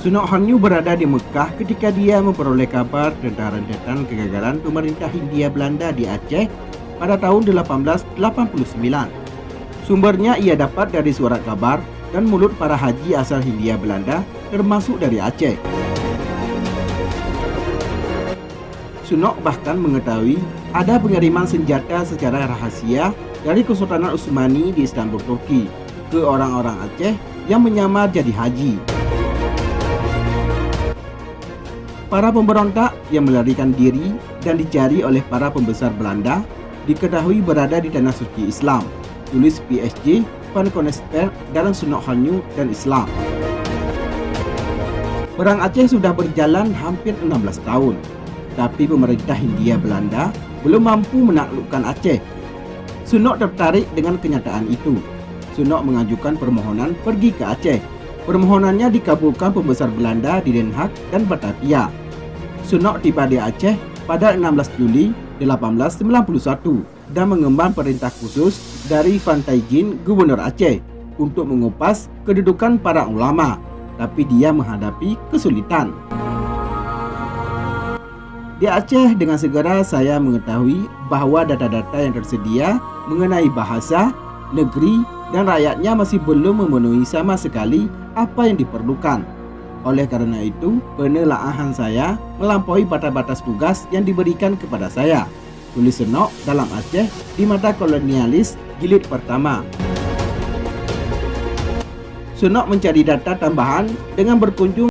Sunok Hanyu berada di Mekah ketika dia memperoleh kabar tentang rentetan kegagalan pemerintah Hindia Belanda di Aceh pada tahun 1889. Sumbernya ia dapat dari surat kabar dan mulut para haji asal Hindia Belanda termasuk dari Aceh. Sunok bahkan mengetahui ada pengiriman senjata secara rahasia dari Kesultanan Utsmani di Istanbul, Turki ke orang-orang Aceh yang menyamar jadi haji. Para pemberontak yang melarikan diri dan dicari oleh para pembesar Belanda diketahui berada di tanah suci Islam, tulis PSG Van Koningsberg dalam Sunok Hanyu dan Islam. Perang Aceh sudah berjalan hampir 16 tahun, tapi pemerintah Hindia Belanda belum mampu menaklukkan Aceh. Sunok tertarik dengan kenyataan itu. Sunok mengajukan permohonan pergi ke Aceh. Permohonannya dikabulkan pembesar Belanda di Den Haag dan Batavia. Sunok tiba di Aceh pada 16 Juli 1891 dan mengemban perintah khusus dari Van Taijin, Gubernur Aceh, untuk mengupas kedudukan para ulama, tapi dia menghadapi kesulitan. Di Aceh dengan segera saya mengetahui bahwa data-data yang tersedia mengenai bahasa, negeri, dan rakyatnya masih belum memenuhi sama sekali apa yang diperlukan. Oleh karena itu, penelaahan saya melampaui batas-batas tugas yang diberikan kepada saya, tulis Sunok dalam Aceh di Mata Kolonialis jilid pertama. Sunok mencari data tambahan dengan berkunjung